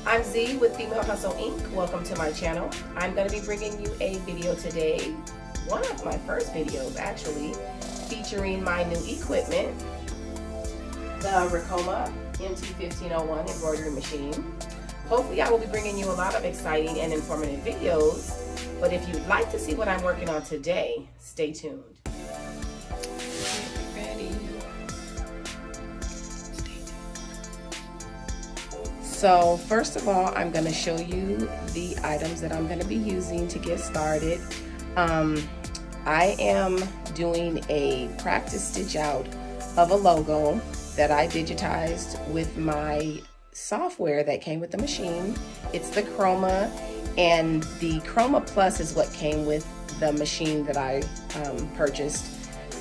I'm Z with Female Hustle Inc. Welcome to my channel. I'm going to be bringing you a video today, one of my first videos actually, featuring my new equipment, the Ricoma MT 1501 embroidery machine. Hopefully I will be bringing you a lot of exciting and informative videos, but if you'd like to see what I'm working on today, stay tuned. So first of all, I'm going to show you the items that I'm going to be using to get started. I am doing a practice stitch out of a logo that I digitized with my software that came with the machine. It's the Chroma, and the Chroma Plus is what came with the machine that I purchased,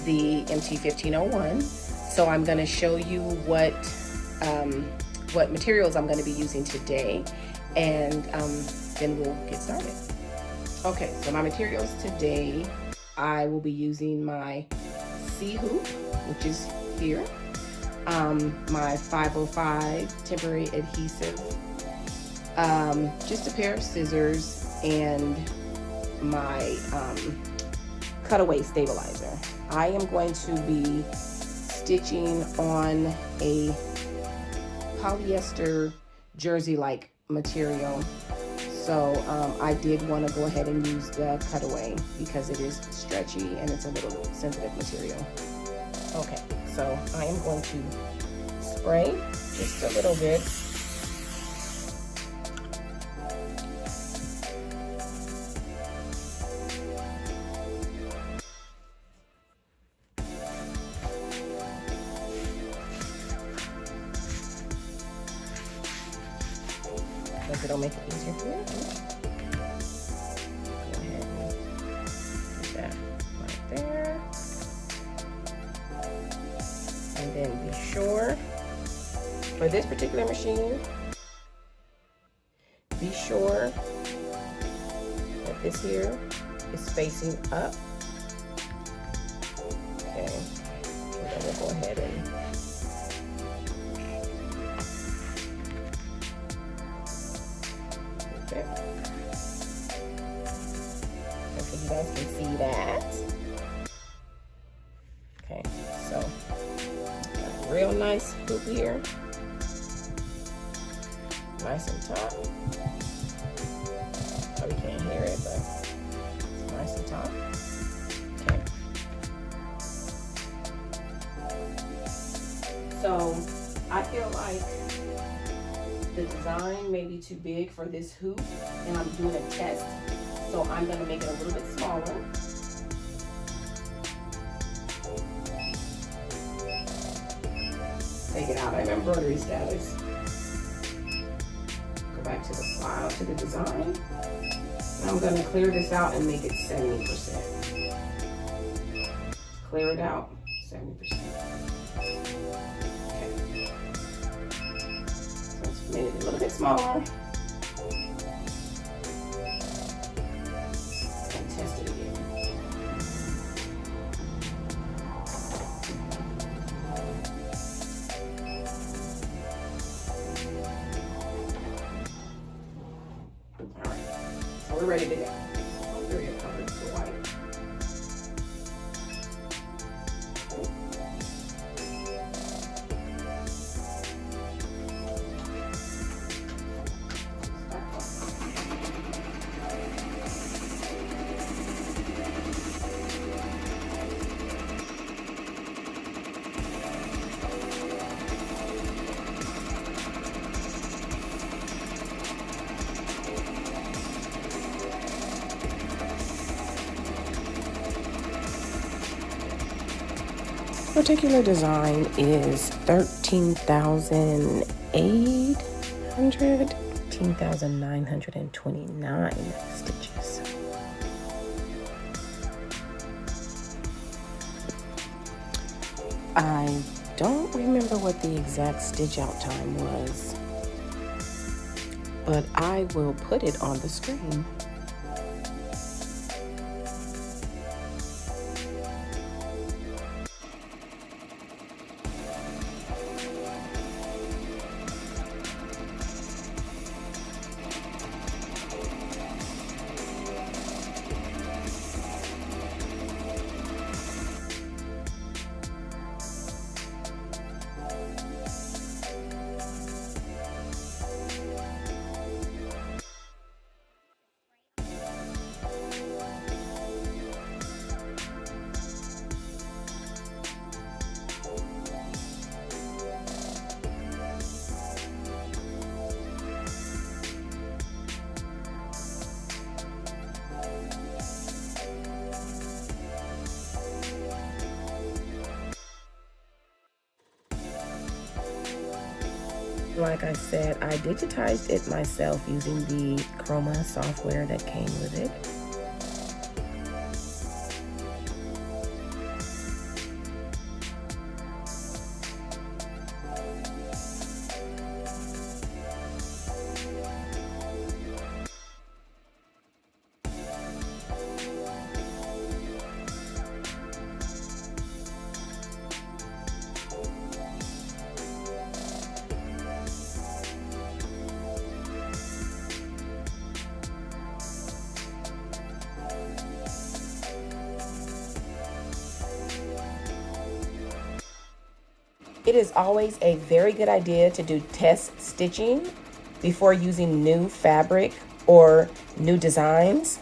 the MT 1501. So I'm going to show you what materials I'm going to be using today, and then we'll get started. Okay, so my materials today, I will be using my C hoop, which is here, my 505 temporary adhesive, just a pair of scissors, and my cutaway stabilizer. I am going to be stitching on a polyester jersey-like material, so I did want to go ahead and use the cutaway because it is stretchy and it's a little sensitive material. Okay, so I am going to spray just a little bit. If it'll make it easier for you. Go ahead and put that right there. And then be sure, for this particular machine, be sure that this here is facing up. Okay, and then we'll go ahead and okay, so you guys can see that. Okay, so got a real nice hoop here, nice and taut. Probably can't hear it, but it's nice and taut. Okay, so I feel like the design may be too big for this hoop, and I'm doing a test, so I'm going to make it a little bit smaller. Take it out of embroidery status. Go back to the file, to the design. And I'm going to clear this out and make it 70%. Clear it out, 70%. Made it a little bit smaller. And test it again. All right, so we're ready to go. I'll clear your color to white. Particular design is 13,929 stitches. I don't remember what the exact stitch out time was, but I will put it on the screen. like I said, I digitized it myself using the Chroma software that came with it. It is always a very good idea to do test stitching before using new fabric or new designs.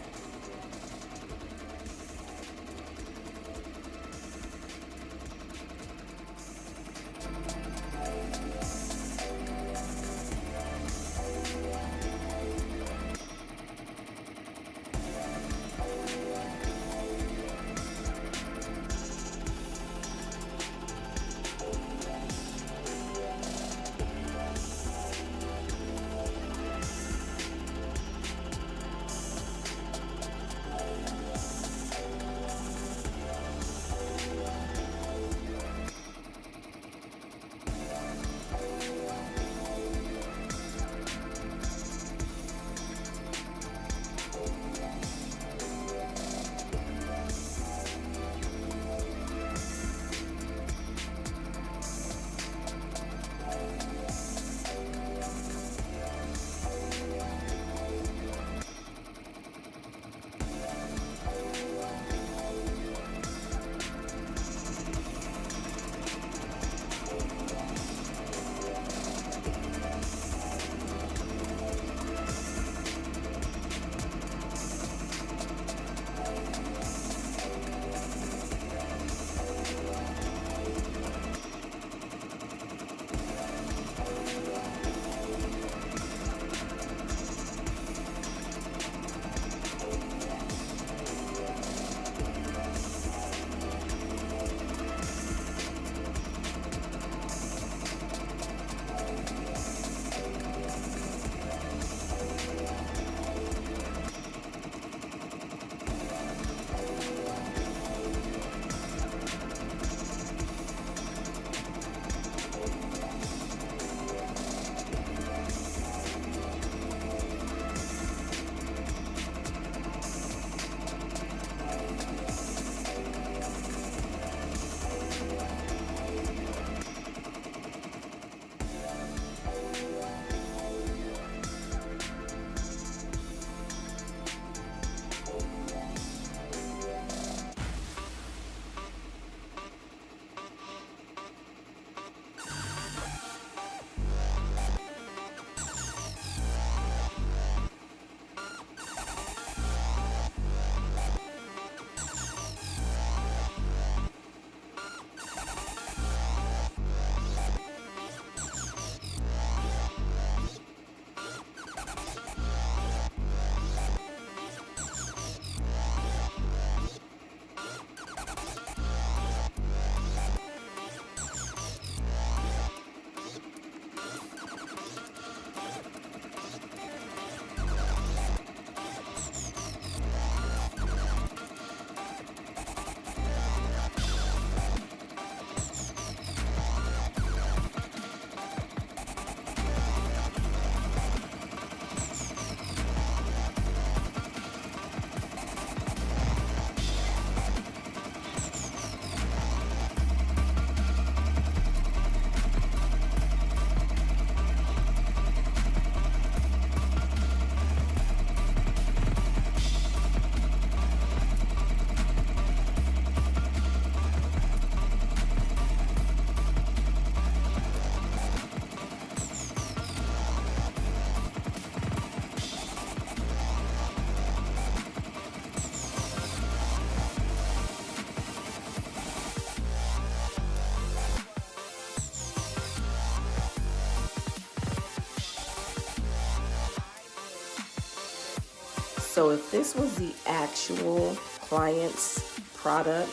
So if this was the actual client's product,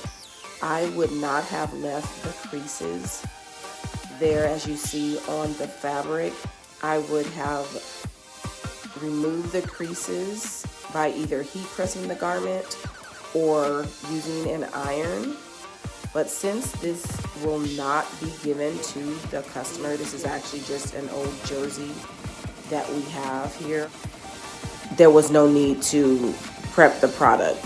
I would not have left the creases there as you see on the fabric. I would have removed the creases by either heat pressing the garment or using an iron. But since this will not be given to the customer, this is actually just an old jersey that we have here, there was no need to prep the product.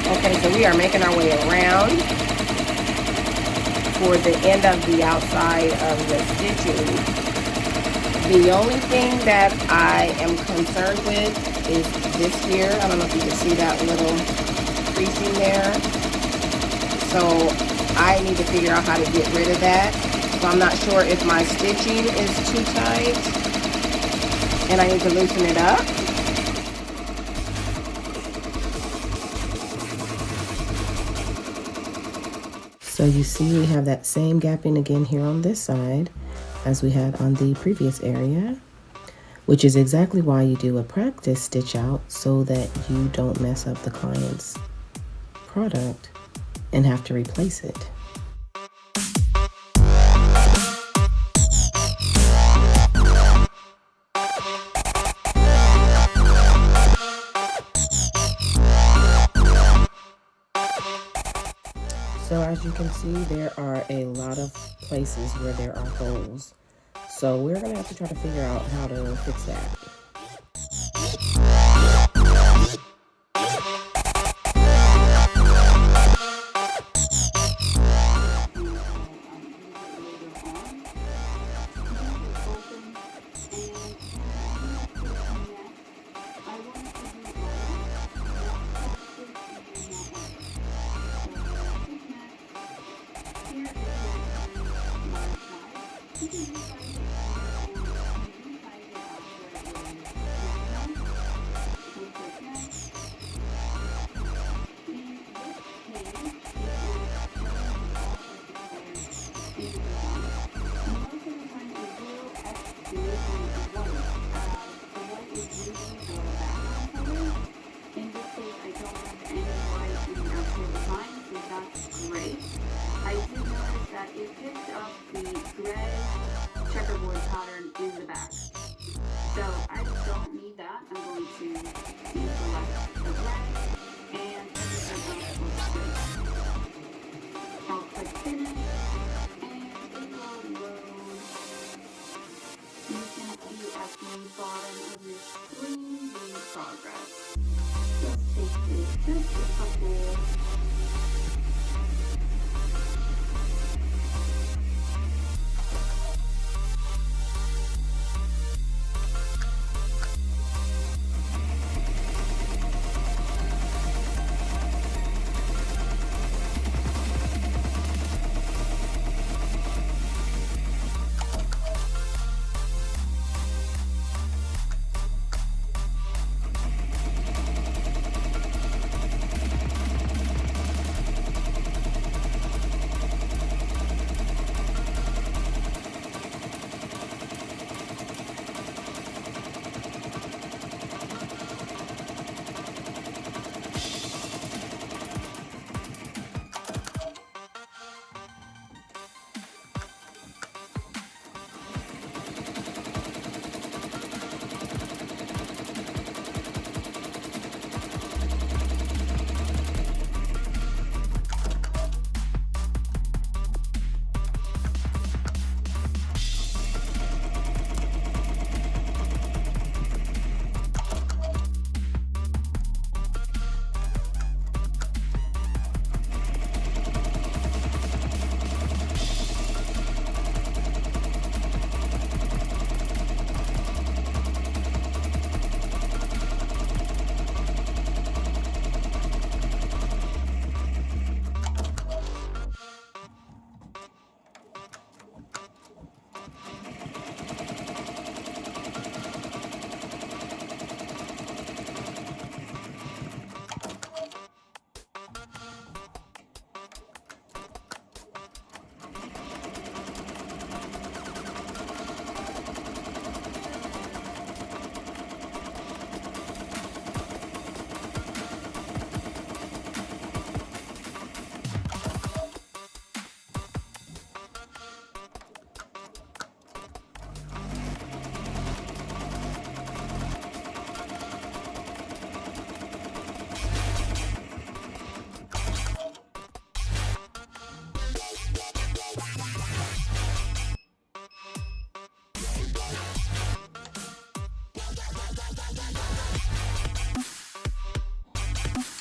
Okay, so we are making our way around toward the end of the outside of the stitching. The only thing that I am concerned with is this here. I don't know if you can see that little creasing there. So I need to figure out how to get rid of that. So I'm not sure if my stitching is too tight and I need to loosen it up. So you see we have that same gapping again here on this side as we had on the previous area, which is exactly why you do a practice stitch out, so that you don't mess up the client's product and have to replace it. So as you can see, there are a lot of places where there are holes. So we're gonna have to try to figure out how to fix that.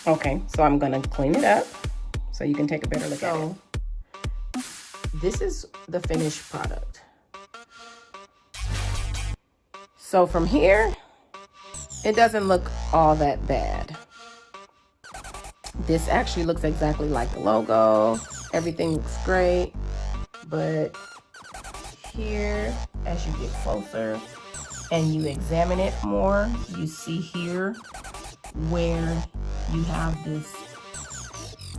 Okay, so I'm gonna clean it up so you can take a better look at it. This is the finished product. So from here, it doesn't look all that bad. This actually looks exactly like the logo. Everything looks great. But here, as you get closer and you examine it more, you see here where you have this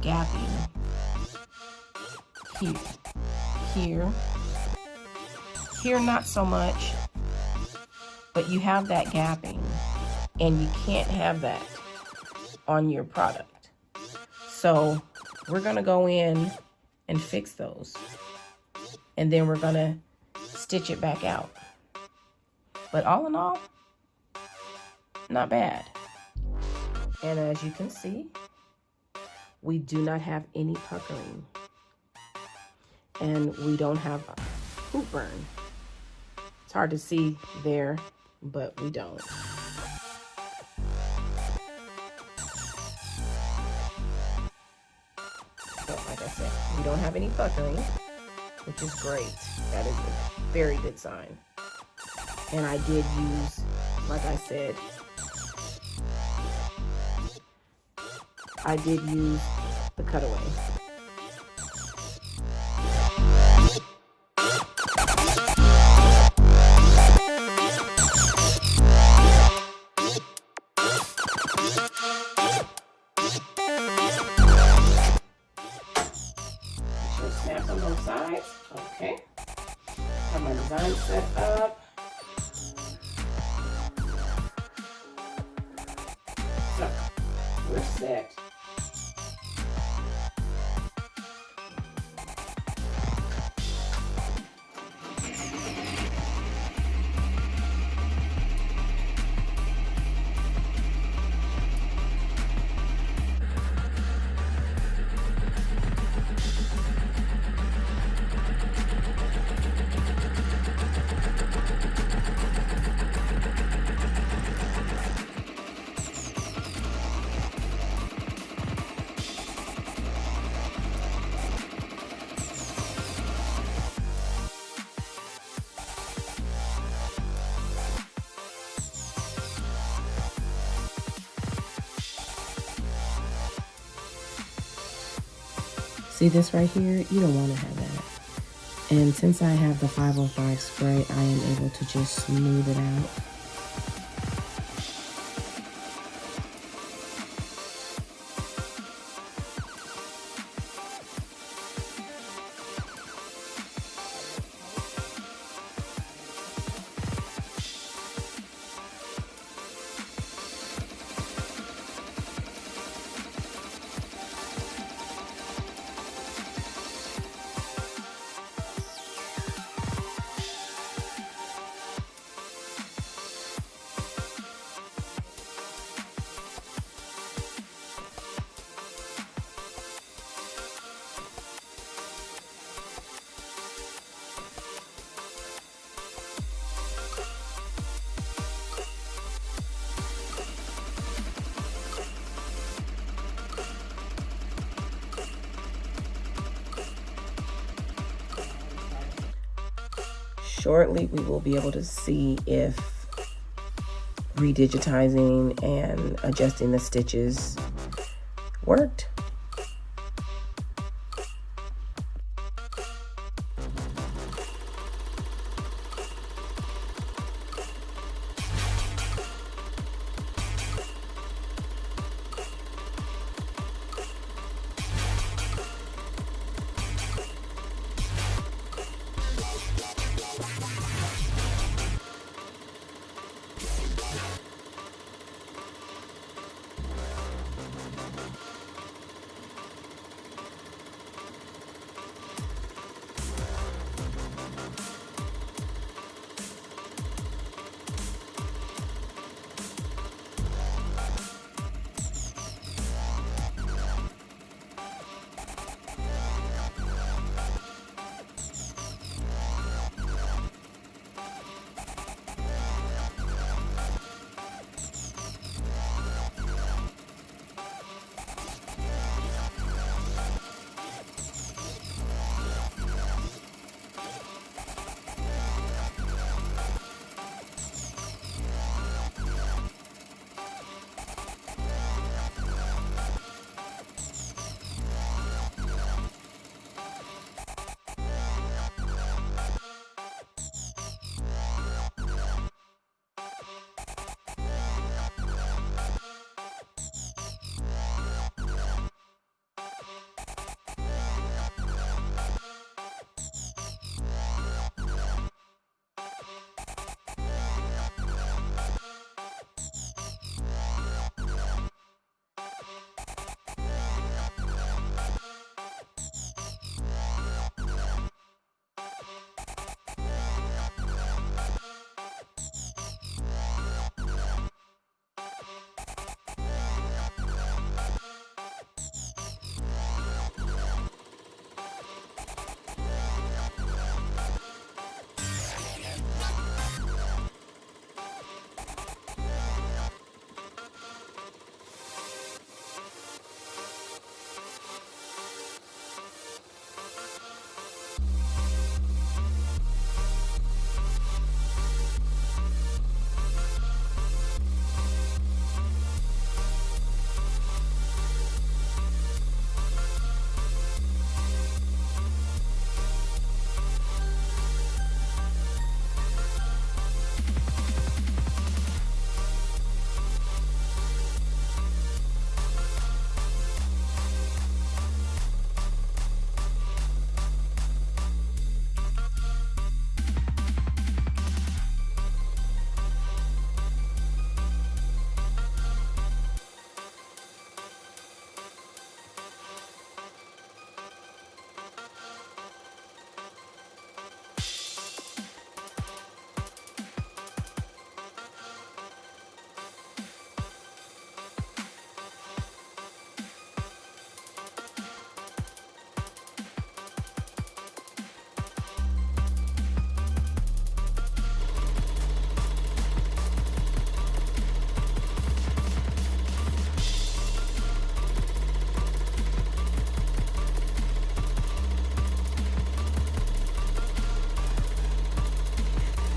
gapping. Here not so much, but you have that gapping, and you can't have that on your product. So we're gonna go in and fix those, and then we're gonna stitch it back out. But all in all, not bad. And as you can see, we do not have any puckering, and we don't have hoop burn. It's hard to see there, but we don't. So like I said, we don't have any puckering, which is great. That is a very good sign. And I did use, like I said, I did use the cutaway. Snap on both sides. Okay. Have my design set up. So we're set. See this right here? You don't want to have that. And since I have the 505 spray, I am able to just smooth it out. Shortly, we will be able to see if redigitizing and adjusting the stitches worked.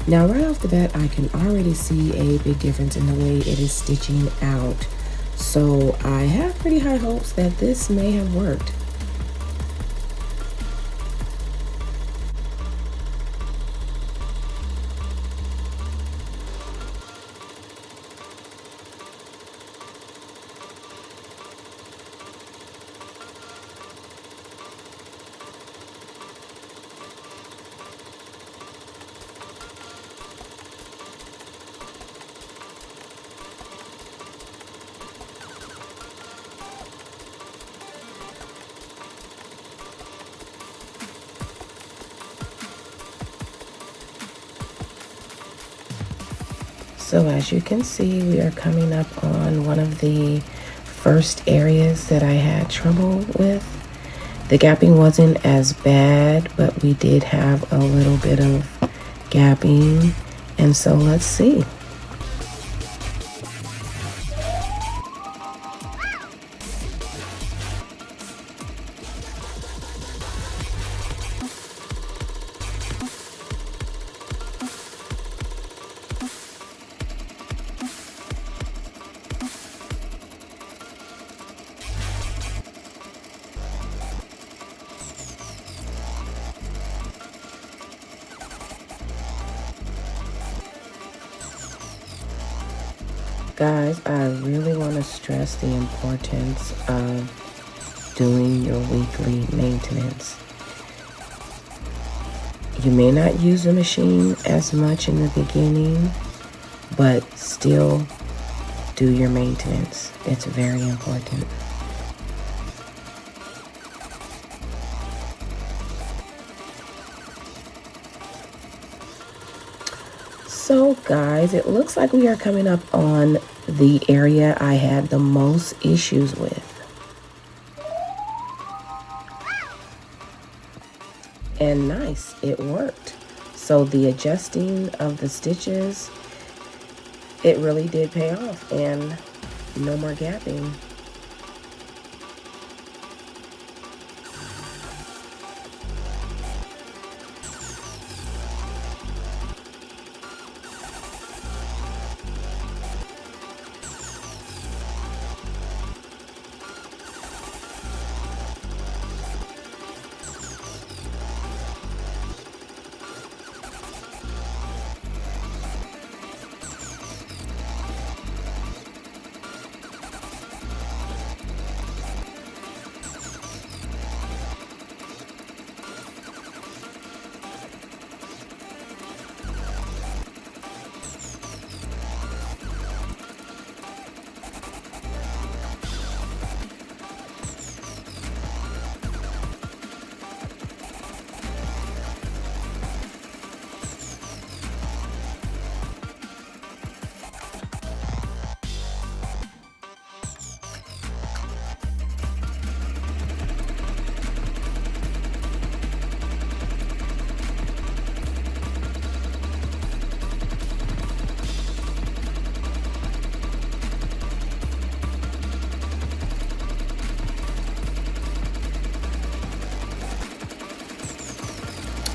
Now right off the bat, I can already see a big difference in the way it is stitching out. So I have pretty high hopes that this may have worked. So as you can see, we are coming up on one of the first areas that I had trouble with. The gapping wasn't as bad, but we did have a little bit of gapping. And so let's see. Guys, I really want to stress the importance of doing your weekly maintenance. You may not use the machine as much in the beginning, but still do your maintenance. It's very important. So guys, it looks like we are coming up on the area I had the most issues with. And nice, it worked. So the adjusting of the stitches, it really did pay off, and no more gapping.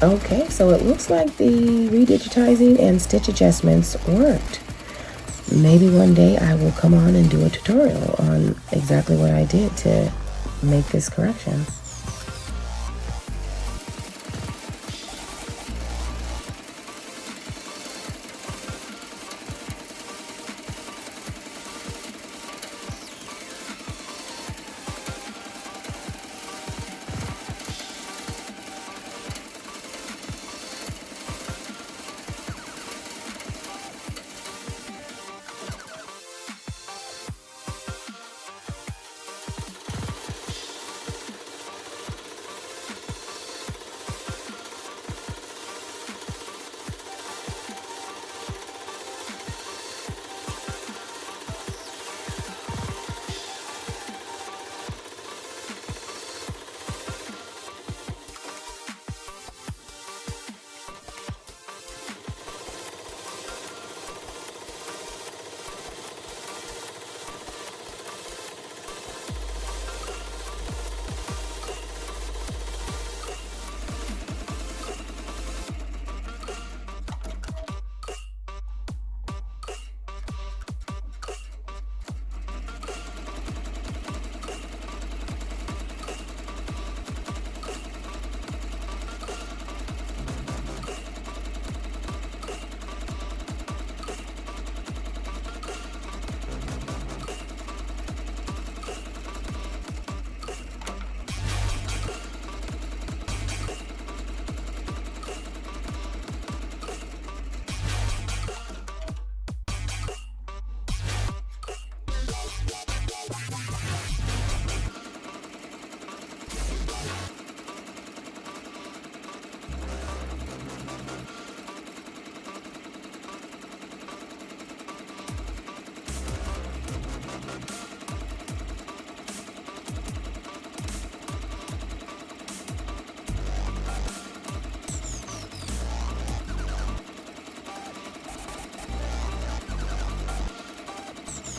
Okay, so it looks like the redigitizing and stitch adjustments worked. Maybe one day I will come on and do a tutorial on exactly what I did to make this correction.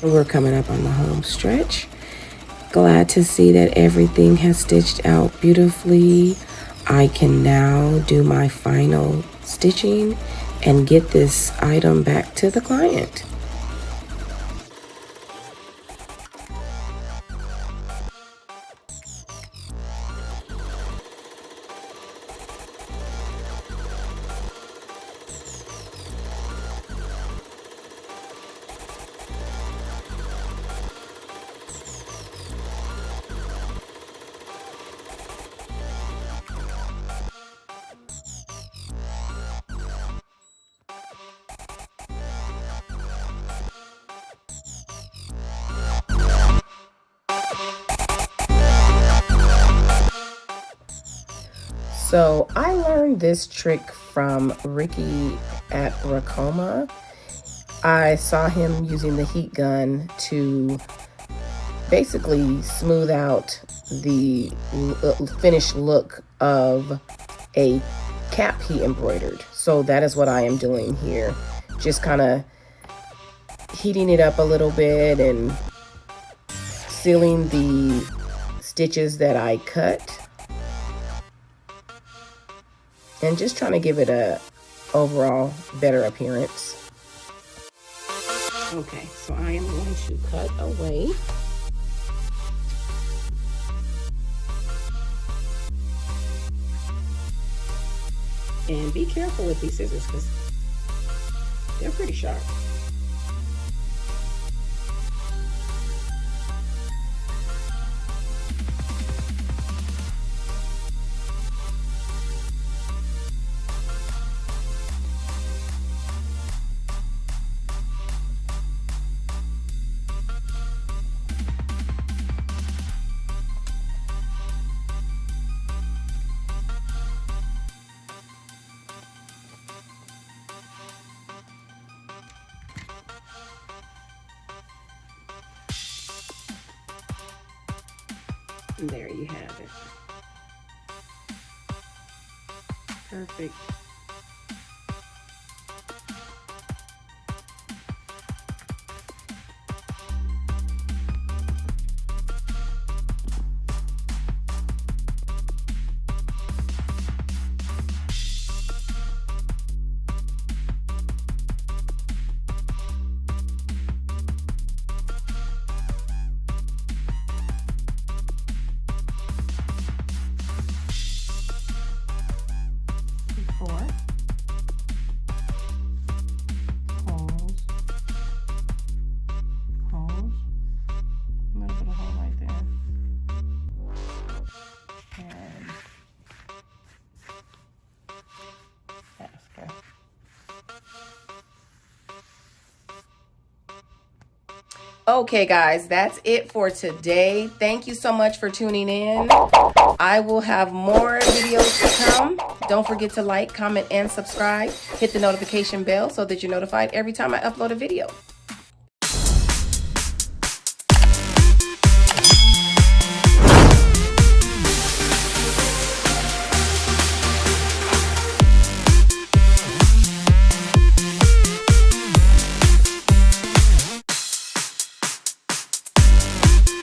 We're coming up on the home stretch. Glad to see that everything has stitched out beautifully. I can now do my final stitching and get this item back to the client. So I learned this trick from Ricky at Ricoma. I saw him using the heat gun to basically smooth out the finished look of a cap he embroidered. So that is what I am doing here. Just kind of heating it up a little bit and sealing the stitches that I cut. And just trying to give it a overall better appearance. Okay, so I am going to cut away. And be careful with these scissors because they're pretty sharp. And there you have it. Perfect. Four holes, a little bit of hole right there, and that's good. Okay guys, that's it for today. Thank you so much for tuning in. I will have more videos to come. Don't forget to like, comment, and subscribe. Hit the notification bell so that you're notified every time I upload a video.